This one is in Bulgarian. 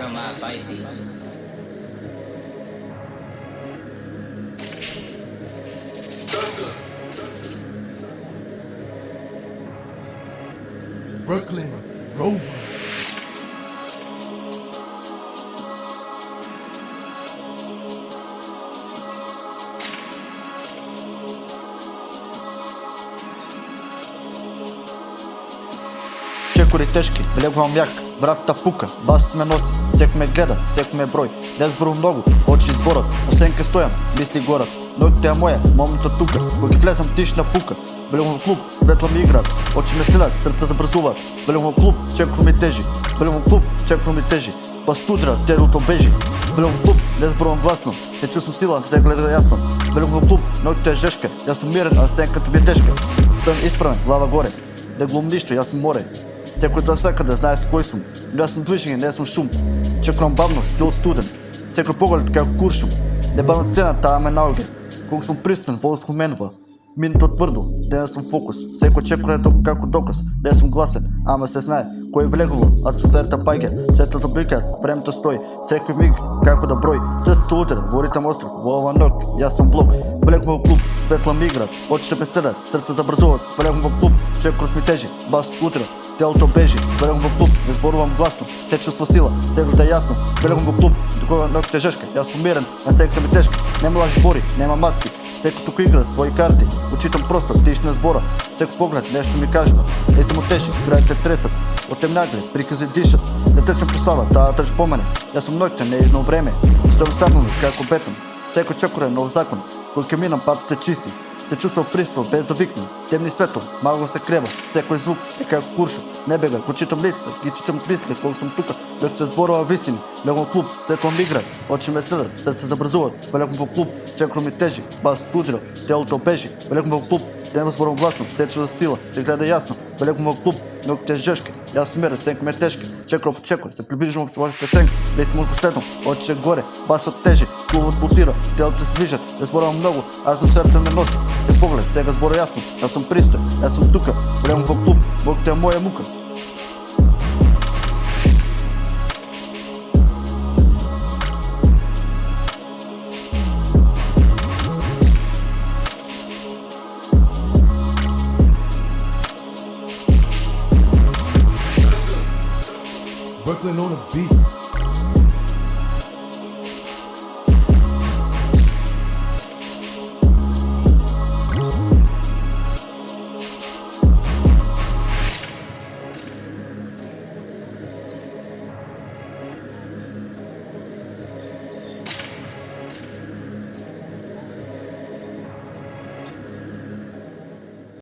real my feisty. Brooklyn Rover. Чекори тешки, влегувам јак, вратата пука, басот ме носи, секој ме гледа, секој ме број. Не зборувам многу, очи зборат, осенка стојам, мисли горат. Ноќта е моја, моментот тука, кој ги влезам тишна пука. Влегувам во клуб, светла ми играат, очи ме следат, срца забрзуваат. Влегувам во клуб, чекро ми тежи, влегувам во клуб, чекро ми тежи. Па студра, телото бежи. Влегувам во клуб, не зборувам гласно, не чувствам сила, се гледа јасно. Влегувам во клуб, ноќта е жешка, јас сум мирен, а сенката ми е тешка. Стојам исправен, глава горе, не глум ништо, јас сум море. Секој да сака да знае с кој сум, но јас сум движење, не сум шум. Чекрам бавно, стил студен, секој поглед како куршум. Не бавам сцена, таа ме наоѓа. Колку сум пристан, воздух менува. Минуто тврдо, денес сум фокус. Секој чекора е како доказ, не сум гласен, ама се знае кој влегува, атмосферата паѓа, светлото блика, времето стои, секој миг како да брои, срцето удара, во ритам остров, во ова ног, јас сум блок, влегувам во клуб, светла ми играат, очите ме следат, срце забрзуваат, влегувам во клуб, чекорот ми тежи, басот удара, телото бежи, влегувам во клуб, не зборувам гласно, се чувства сила, се гледа јасно, влегувам во клуб, докога ноќта е жешка, јас сум мирен, а секој ми тешка, нема лажи бори, нема маски, секој тука игра своји карти, учитам простор, тишна збора, секој поглед нешто ми кажува, ете му теши, крајите тресат, отем нагле, прикази дишат, не трчам прослава, таа трч по мене, јас сум ноќта, неизно време, стојам стапнали како бетон, секој чекор е нов закон, кој ќе минам пат се чисти, се чувствам пристал без да викнам, темни светло, магло се крева, секој звук е како куршум, не бега, го читам лицата, ги читам мисли, колку сум тука, докато се зборува вистини, влегувам во клуб, секој ми игра, очи ме следат, срце забрзуваат, влегувам во клуб, чекор ми тежи, басот удира, телото бежи, влегувам во клуб, не зборувам гласно, се чува сила, се гледа јасно, влегувам во клуб, ноќта е жешка, јас сум мирен, сенка ме тешка, чекор по чекор, се приближувам во своја песенка, ритмот последно, очите горе, басот тежи, клубот пулсира, телото се движат, не зборувам многу, атмосферата ме носи, се поглед, сега збора јасно, јас сум пристој, јас сум тука, влегувам во клуб, ноќта е моја мука. Brooklyn on the beat.